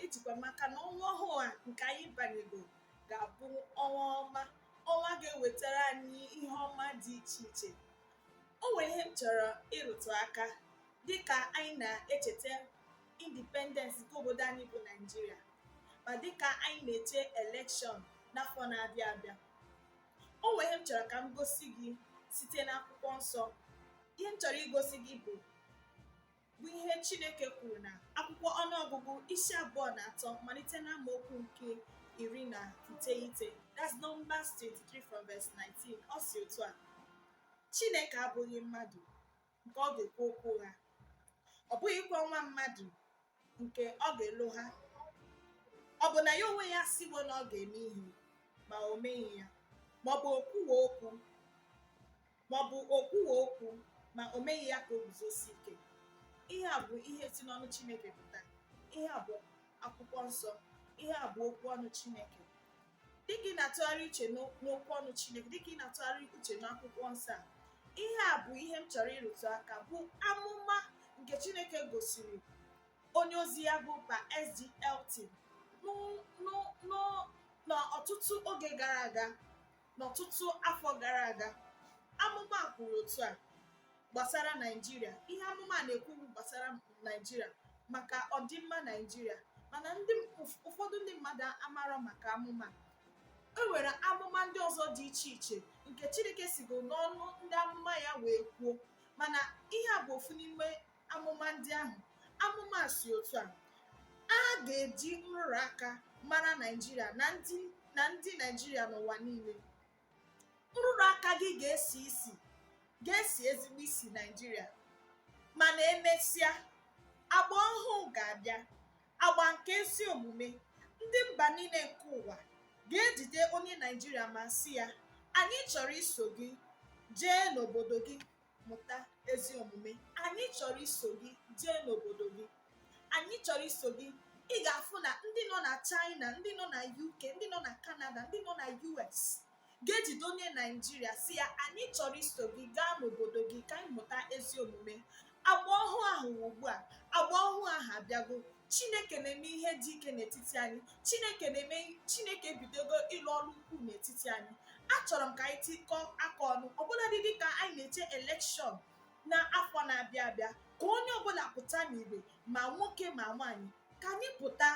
ejikwa maka na ọnwa ọhụụ a nke anyị banyego ga-abụ ọnwa ọma, ọnwa ga-ewetara anyị ihe ọma dị iche iche. O nwere ihe m chọrọ ịrụtụ aka dịka anyị na-echeta independence nke obodo anyị bụ Naijiria, ma dịka anyị na-eche elekshọn n'afọ na-abịa abịa. O nwere ihe m chọrọ ka m gosi gị site n'akwụkwọ nsọ. Ihe m chọrọ igosi gị bụ ihe Chineke kwuru na akwụkwọ ọnụọgụgụ isi 2:3 malite na amaokwu nke 19. That's Numbers 23 from verse 19. Ọ si otu a: Chineke abụghị mmadụ nke ọ ga-ekwu okwu ha, ọ bụghịkwa nwa mmadụ nke ọ ga-elo ha. Ọ bụ na ya onwe ya siwo na ọ ga-eme ihe ma o meghị ya, maọbụ okwuwe okwu ma o meghị ya ka o guzosi ike. Ihe a bụ ihe si n'ọnụ Chineke pụta. Ihe a bụ akwụkwọ nsọ. Ihe a bụ okwu ọnụ Chineke. Dịka ị na-atụgharị uche n'okwu ọnụ Chineke, dịka ị na-atụgharị uche n'akwụkwọ nsọ a, ihe a bụ ihe m chọrọ ịrụtụ aka, bụ amụma nke Chineke gosiri onye ozi ya bụ Pa S.G. Elton n'ọtụtụ oge gara aga, n'ọtụtụ afọ gara aga. Amụma kwuru otu a gbasara Naijiria. Ihe amụma na-ekwu gbasara Naijiria maka ọdịmma Naijiria, mana ụfọdụ ndị mmadụ amarọ maka amụma. E nwere amụma ndị ọzọ dị iche iche nke Chineke sigo n'ọnụ ndị amụma ya wee kwuo, mana ihe a bụ ofu n'ime amụma ndị ahụ. Amụma si otu a: a ga-eji nrụrụ aka mara Naijiria na ndị Naijiria n'ụwa niile. Nrụrụ aka gị ga-esi ezigbo isi Naijiria, mana emesịa agba ọhụụ ga-abịa, agba nke ezi omume. Ndị mba niile nke ụwa ga-ejide onye Naijiria ma sị ya, anyị chọrọ iso gị jee n'obodo gị mụta ezi omume. Anyị chọrọ iso gị jee n'obodo gị. Anyị chọrọ iso gị. Ị ga-afụ na ndị nọ na China, ndị nọ na UK, ndị nọ na Canada, ndị nọ na US ga-ejide onye Naijiria si ya, anyị chọrọ iso gị gaa n'obodo gị ka anyị mụta ezi omume. Agba ọhụụ ahụ ugbu a, agba ọhụụ ahụ abịago. Chineke na-eme ihe dị ike n'etiti anyị. Chineke ebidogo ịlụ ọrụ ukwu n'etiti anyị. Achọrọ m ka anyị tikọọ aka ọnụ, ọbụladị dịka anyị na-eche elekshọn n'afọ na-abịa abịa, ka onye ọbụla pụta n'igwe, ma nwoke ma nwaanyị, ka anyị pụta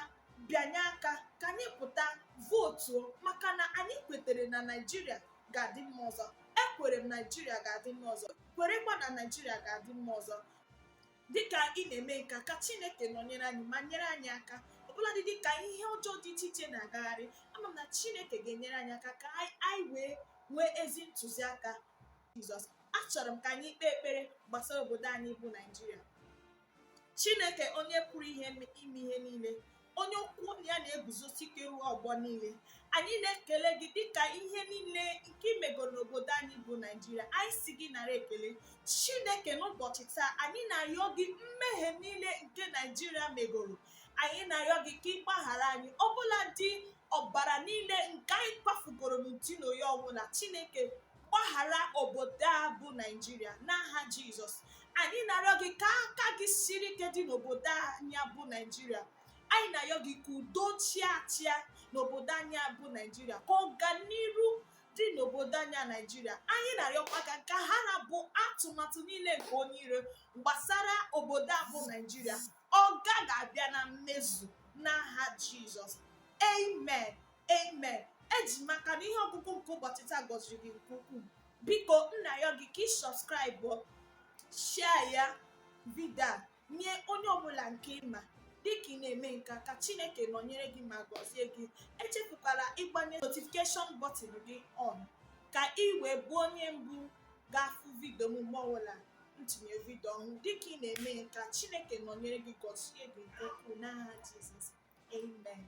bịanye aka, ka anyị pụta vootuo, maka na anyị kwetere na Naijiria ga-adị mma ọzọ. Ekwere m Naijiria ga-adị mma ọzọ, kwerekwa na Naijiria ga-adị mma ọzọ. Dịka ị na-eme nka, ka Chineke nọnyere anyị ma nyere anyị aka, ọbụladị dịka ihe ọjọọ dị iche iche na-agagharị. Ama m na Chineke ga-enyere anyị aka ka anyị wee nwee ezi ntụziaka Jizọs. Achọrọ m ka anyị kpee ekpere gbasara obodo anyị bụ Naijiria. Chineke onye pụrụ ime ihe niile, onye okwu ya na-eguzosi ike ruo ọgbọ niile, anyị na-ekele gị dịka ihe niile nke imegoro n'obodo anyị bụ Naijiria. Anyị si gị nara ekele Chineke. N'ụbọchị taa, anyị na-arịọ gị mmehie niile nke Naijiria megoro. Anyị na-arịọ gị ka ị gbaghara anyị, ọbụla dị ọbara niile nke anyị kwafugoro n'uti na oyi ọbụla. Chineke, gbaghara obodo a bụ Naijiria n'aha Jizọs. Anyị na-arịọ gị ka aka gị siri ike dị n'obodo anyị bụ Naijiria. Anyị na-arịọ gị ka udo chịa n'obodo anyị bụ Naijiria, ka ọganiru dị n'obodo anyị Naijiria. Anyị na-arịọkwa ka ha na-bụ atụmatụ niile nke onye iro gbasara obodo a bụ Naijiria, ọ ga-abịa na mmezu n'aha Jizọs. Amen. Amen. Eji maka na ihe ọgụgụ nke ụbọchị taa gọziri gị nke ukwuu. Biko m na-arịọ gị ka ị sọbskraịbụ, share ya vidio a nye onye ọbụla nke ịma. Dịka ị na-eme nka, ka Chineke nọnyere gị ma gọzie gị. Echefukwala ịgbanye notification button gị on, ka ị wee bụ onye mbụ ga-afụ vidio m mgbe ọbụla ntinye vidio ọhụrụ. Dịka ị na-eme nka, Chineke nọnyere gị, gọzie gị nke ukwuu n'aha Jizọs. Amen.